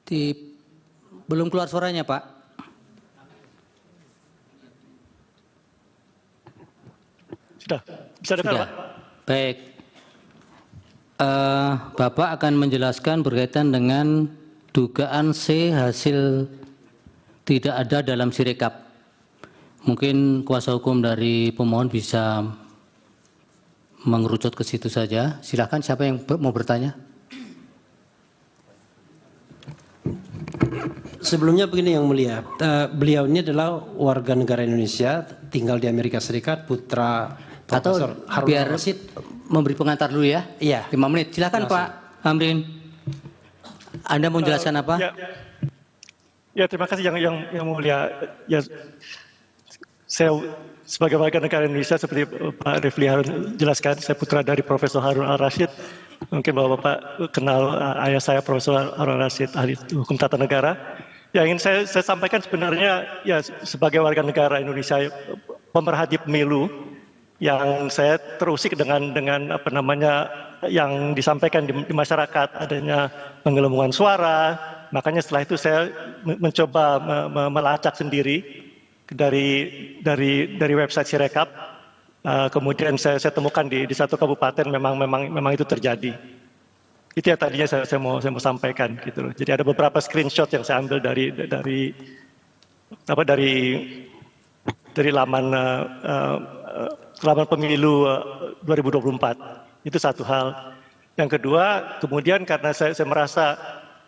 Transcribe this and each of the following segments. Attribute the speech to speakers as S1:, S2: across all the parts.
S1: Di, belum keluar suaranya, Pak.
S2: Sudah, bisa dengar,
S1: Sudah.
S2: Pak?
S1: Baik. Bapak akan menjelaskan berkaitan dengan dugaan C hasil tidak ada dalam Sirekap. Mungkin kuasa hukum dari pemohon bisa mengerucut ke situ saja. Silakan, siapa yang mau bertanya?
S3: Sebelumnya begini Yang Mulia, beliau ini adalah warga negara Indonesia, tinggal di Amerika Serikat, putra Profesor Harun
S1: biar
S3: Ar-Rasyid.
S1: memberi pengantar dulu ya.
S3: Iya.
S1: 5 menit. Silakan
S3: Langsung.
S1: Pak Amrin. Anda mau menjelaskan apa?
S2: Ya, terima kasih yang mulia. Ya, saya sebagai warga negara Indonesia seperti Pak Refli Harun jelaskan, saya putra dari Profesor Harun Ar-Rasyid. Mungkin Bapak kenal ayah saya Profesor Harun Ar-Rasyid, ahli hukum tata negara. Yang ingin saya sampaikan sebenarnya ya sebagai warga negara Indonesia, pemerhati pemilu, yang saya terusik dengan apa namanya yang disampaikan di masyarakat, adanya penggelembungan suara. Makanya setelah itu saya mencoba melacak sendiri dari website Sirekap. Kemudian saya temukan di satu kabupaten memang itu terjadi. Itu yang tadinya saya mau sampaikan gitu loh. Jadi ada beberapa screenshot yang saya ambil dari laman pemilu 2024. Itu satu hal. Yang kedua, kemudian karena saya merasa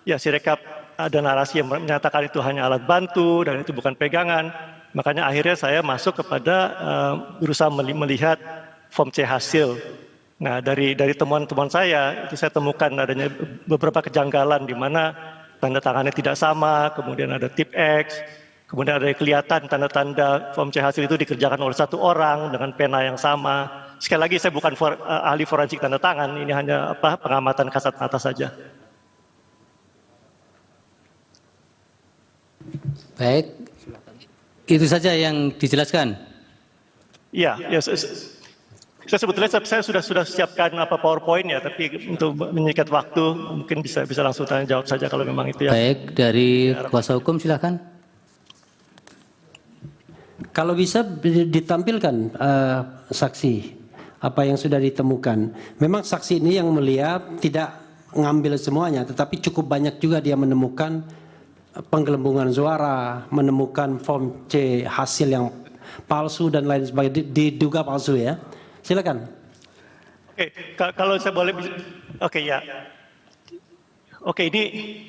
S2: ya Sirekap ada narasi yang menyatakan itu hanya alat bantu dan itu bukan pegangan, makanya akhirnya saya masuk kepada berusaha melihat form C hasil. Nah, dari temuan-temuan saya itu saya temukan adanya beberapa kejanggalan di mana tanda tangannya tidak sama, kemudian ada tip X, kemudian ada kelihatan tanda-tanda form C hasil itu dikerjakan oleh satu orang dengan pena yang sama. Sekali lagi saya bukan ahli forensik tanda tangan, ini hanya pengamatan kasat mata saja.
S1: Baik, itu saja yang dijelaskan.
S2: Iya, ya, saya sebetulnya saya sudah siapkan PowerPoint ya, tapi untuk menyingkat waktu mungkin bisa langsung tanya jawab saja kalau memang itu ya.
S1: Baik, dari kuasa hukum silakan.
S3: Kalau bisa ditampilkan saksi apa yang sudah ditemukan. Memang saksi ini Yang Mulia tidak ngambil semuanya, tetapi cukup banyak juga dia menemukan penggelembungan suara, menemukan form C hasil yang palsu dan lain sebagainya, diduga palsu ya. Silakan.
S2: Oke, kalau saya boleh, oke ya. Oke, ini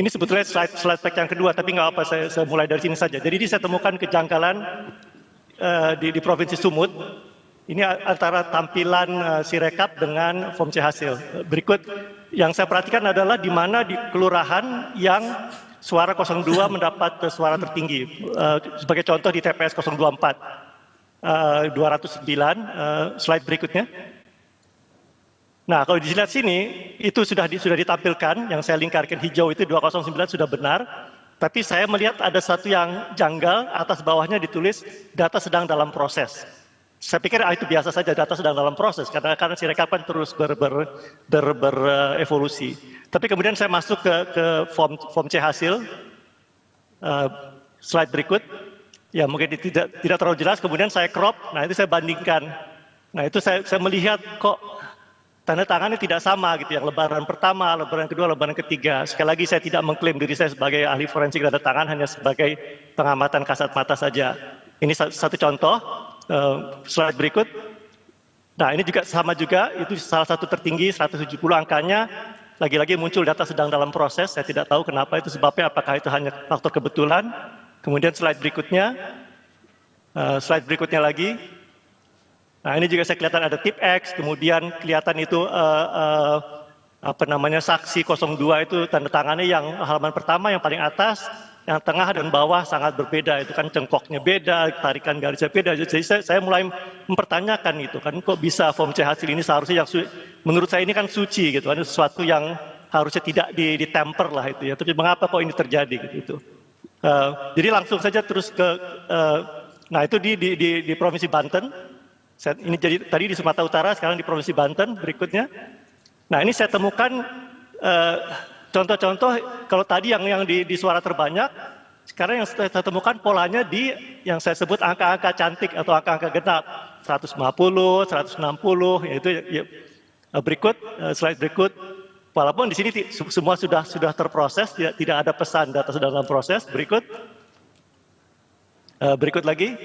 S2: sebetulnya slide pack yang kedua, tapi nggak apa, saya mulai dari sini saja. Jadi ini saya temukan kejanggalan di Provinsi Sumut. Ini antara tampilan Sirekap dengan form C hasil. Berikut yang saya perhatikan adalah di mana di kelurahan yang suara 02 mendapat suara tertinggi. Sebagai contoh di TPS 024, 209, slide berikutnya. Nah, kalau dilihat sini, itu sudah ditampilkan, yang saya lingkarkan hijau itu 209 sudah benar, tapi saya melihat ada satu yang janggal, atas bawahnya ditulis data sedang dalam proses. Saya pikir itu biasa saja, data sedang dalam proses, karena Sirekap kan terus berevolusi. Tapi kemudian saya masuk ke form C hasil, slide berikut, ya mungkin tidak terlalu jelas, kemudian saya crop, nah itu saya bandingkan. Nah itu saya melihat kok tanda tangannya tidak sama gitu, yang lembaran pertama, lembaran kedua, lembaran ketiga. Sekali lagi saya tidak mengklaim diri saya sebagai ahli forensik tanda tangan, hanya sebagai pengamatan kasat mata saja. Ini satu contoh, slide berikut. Nah ini juga sama juga, itu salah satu tertinggi 170 angkanya, lagi-lagi muncul data sedang dalam proses, saya tidak tahu kenapa itu sebabnya, apakah itu hanya faktor kebetulan. Kemudian slide berikutnya lagi. Nah ini juga saya kelihatan ada tip X, kemudian kelihatan itu saksi 02 itu tanda tangannya yang halaman pertama yang paling atas, yang tengah dan bawah sangat berbeda, itu kan cengkoknya beda, tarikan garisnya beda. Jadi saya mulai mempertanyakan itu kan, kok bisa form C hasil ini seharusnya yang menurut saya ini kan suci gitu kan, sesuatu yang harusnya tidak ditemper lah itu ya, tapi mengapa kok ini terjadi gitu. Jadi langsung saja terus ke nah itu di Provinsi Banten. Ini jadi tadi di Sumatera Utara, sekarang di Provinsi Banten berikutnya. Nah ini saya temukan contoh-contoh kalau tadi yang di suara terbanyak, sekarang yang saya temukan polanya di yang saya sebut angka-angka cantik atau angka-angka genap, 150, 160, yaitu ya, berikut slide berikut. Walaupun di sini semua sudah terproses, tidak ada pesan data sedang dalam proses. Berikut lagi.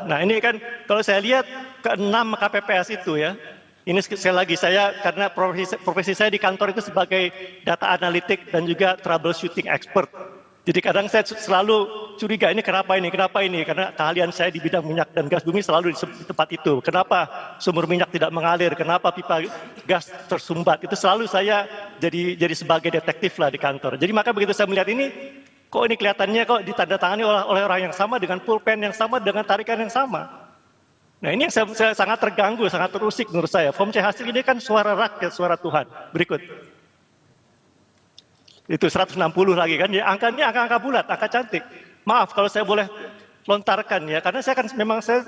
S2: Nah ini kan kalau saya lihat ke-6 KPPS itu ya, ini sekali lagi saya karena profesi saya di kantor itu sebagai data analitik dan juga troubleshooting expert. Jadi kadang saya selalu curiga ini kenapa ini, karena keahlian saya di bidang minyak dan gas bumi selalu di tempat itu. Kenapa sumur minyak tidak mengalir, kenapa pipa gas tersumbat, itu selalu saya jadi sebagai detektif lah di kantor. Jadi maka begitu saya melihat ini, kok ini kelihatannya kok ditandatangani oleh orang yang sama dengan pulpen yang sama dengan tarikan yang sama. Nah ini yang saya sangat terganggu, sangat terusik menurut saya. Form C hasil ini kan suara rakyat, suara Tuhan. Berikut. Itu 160 lagi kan, ya angka ini angka-angka bulat, angka cantik. Maaf kalau saya boleh lontarkan ya, karena saya kan memang saya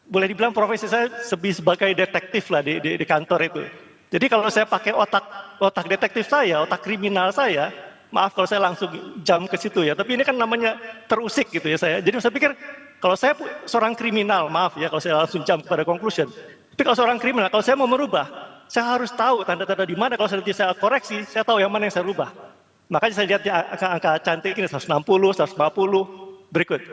S2: boleh dibilang profesi saya sebagai detektif lah di kantor itu. Jadi kalau saya pakai otak detektif saya, otak kriminal saya, maaf kalau saya langsung jam ke situ ya, tapi ini kan namanya terusik gitu ya saya. Jadi saya pikir kalau saya seorang kriminal, maaf ya kalau saya langsung jam kepada conclusion. Tapi kalau seorang kriminal, kalau saya mau merubah, saya harus tahu tanda-tanda di mana. Kalau saya koreksi, saya tahu yang mana yang saya rubah. Makanya saya lihat angka cantik ini 160, 150, berikut.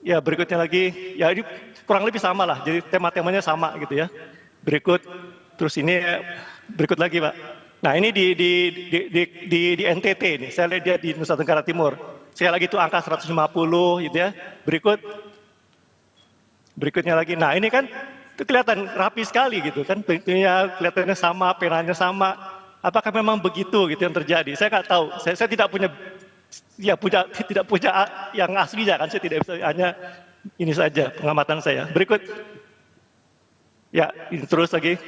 S2: Ya berikutnya lagi, ya ini kurang lebih sama lah, jadi tema-temanya sama gitu ya. Berikut, terus ini berikut lagi Pak. Nah ini di NTT ini, saya lihat dia di Nusa Tenggara Timur. Sekali lagi itu angka 150 gitu ya. Berikutnya lagi, nah ini kan itu kelihatan rapi sekali gitu kan, bentuknya kelihatannya sama, penanya sama. Apakah memang begitu gitu yang terjadi? Saya nggak tahu. Saya tidak punya yang aslinya kan. Saya tidak bisa, hanya ini saja pengamatan saya. Berikut. Ya, ini terus lagi.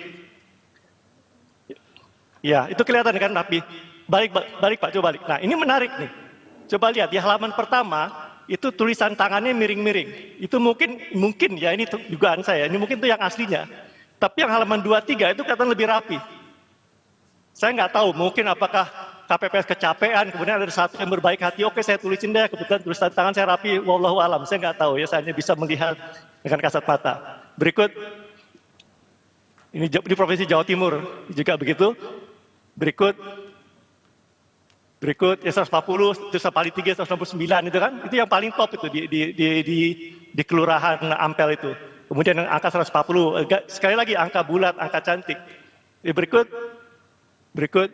S2: Ya, itu kelihatan kan rapi. Balik Pak, coba balik. Nah, ini menarik nih. Coba lihat di halaman pertama itu tulisan tangannya miring-miring. Itu mungkin ya ini dugaan saya. Ini mungkin itu yang aslinya. Tapi yang halaman 23 itu kelihatan lebih rapi. Saya nggak tahu, mungkin apakah KPPS kecapean, kemudian ada satu yang berbaik hati, oke saya tulisin deh, kebetulan tulisan tangan saya rapi, wallahu alam, saya nggak tahu ya, saya hanya bisa melihat dengan kasat mata. Berikut, ini di Provinsi Jawa Timur juga begitu. Berikut, ya 140, terus paling 3, 169 itu kan, itu yang paling top itu di Kelurahan Ampel itu. Kemudian angka 140, sekali lagi angka bulat, angka cantik. Berikut,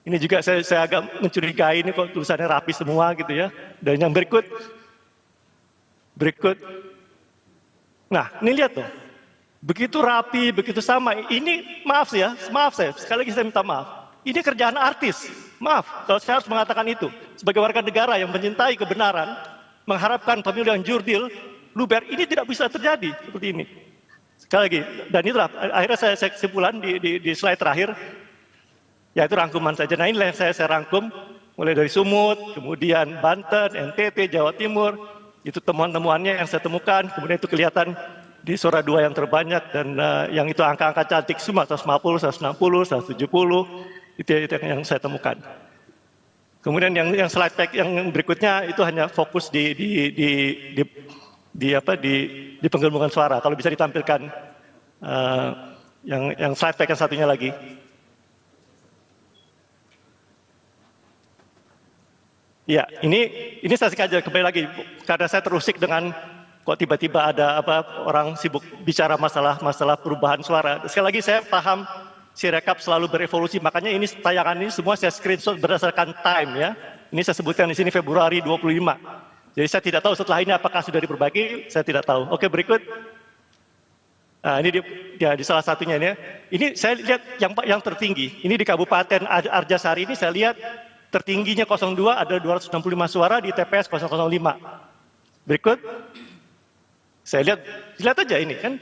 S2: ini juga saya agak mencurigai ini kok tulisannya rapi semua gitu ya. Dan yang berikut, nah ini lihat tuh, begitu rapi, begitu sama. Ini maaf saya, sekali lagi saya minta maaf. Ini kerjaan artis, maaf kalau saya harus mengatakan itu. Sebagai warga negara yang mencintai kebenaran, mengharapkan pemilu yang jurdil, luber, ini tidak bisa terjadi seperti ini. Sekali lagi, dan itulah akhirnya saya kesimpulan di slide terakhir, yaitu rangkuman saja. Nah inilah yang saya rangkum, mulai dari Sumut, kemudian Banten, NTT, Jawa Timur, itu temuan-temuannya yang saya temukan, kemudian itu kelihatan di Sora 2 yang terbanyak, dan yang itu angka-angka cantik semua, 150, 160, 170, itu yang saya temukan. Kemudian yang slide pack yang berikutnya itu hanya fokus di penggelembungan suara. Kalau bisa ditampilkan yang slide pack yang satunya lagi. Ya, ini saya sengaja kembali lagi karena saya terusik dengan kok tiba-tiba ada orang sibuk bicara masalah perubahan suara. Sekali lagi saya paham Sirekap selalu berevolusi, makanya ini tayangan ini semua saya screenshot berdasarkan time ya. Ini saya sebutkan di sini Februari 25. Jadi saya tidak tahu setelah ini apakah sudah diperbaiki, saya tidak tahu. Oke, berikut. Nah, ini di salah satunya ini. Ini saya lihat yang tertinggi. Ini di Kabupaten Arjasari ini saya lihat tertingginya 02 ada 265 suara di TPS 005. Berikut. Saya lihat aja ini kan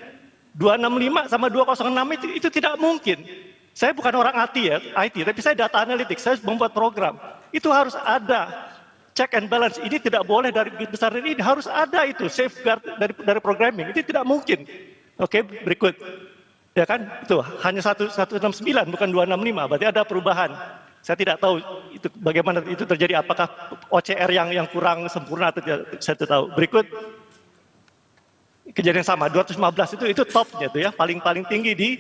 S2: 265 sama 206 itu tidak mungkin. Saya bukan orang IT, tapi saya data analitik, saya membuat program. Itu harus ada check and balance. Ini tidak boleh dari besar ini harus ada itu safeguard dari programming. Itu tidak mungkin. Oke, berikut. Ya kan? Itu hanya 169 bukan 265, berarti ada perubahan. Saya tidak tahu itu bagaimana itu terjadi, apakah OCR yang kurang sempurna atau tidak, saya tidak tahu. Berikut kejadian sama 215 itu topnya tuh ya, paling tinggi di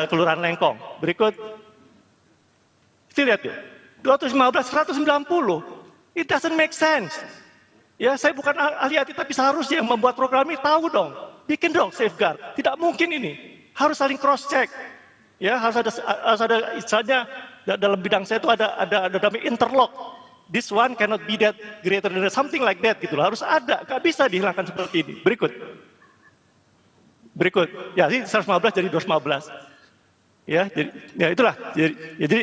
S2: Kelurahan Lengkong. Berikut itu lihat tuh 215 190, it doesn't make sense. Ya, saya bukan ahli IT, tapi seharusnya yang membuat program ini tahu dong, bikin dong safeguard. Tidak mungkin ini, harus saling cross check. Ya, harus ada istilahnya dalam bidang saya itu ada namanya interlock. This one cannot be that greater than something like that gitu loh. Harus ada, nggak bisa dihilangkan seperti ini. Berikut, ya ini 115 jadi 215. Ya, jadi ya itulah. Jadi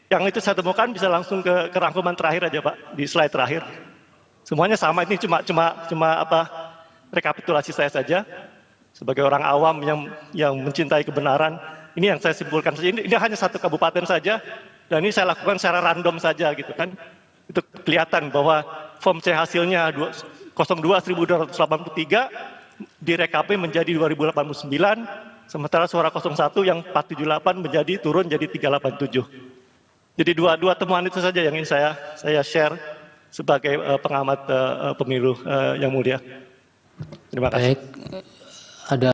S2: yang itu saya temukan bisa langsung ke rangkuman terakhir aja Pak, di slide terakhir. Semuanya sama, ini cuma apa rekapitulasi saya saja sebagai orang awam yang mencintai kebenaran. Ini yang saya simpulkan saja. Ini hanya satu kabupaten saja, dan ini saya lakukan secara random saja gitu kan. Itu kelihatan bahwa form C hasilnya 02.283 di RKP menjadi 2089, sementara suara 01 yang 478 menjadi turun jadi 387. Jadi dua temuan itu saja yang ingin saya share sebagai pengamat pemilu yang mulia. Terima kasih.
S1: Baik, ada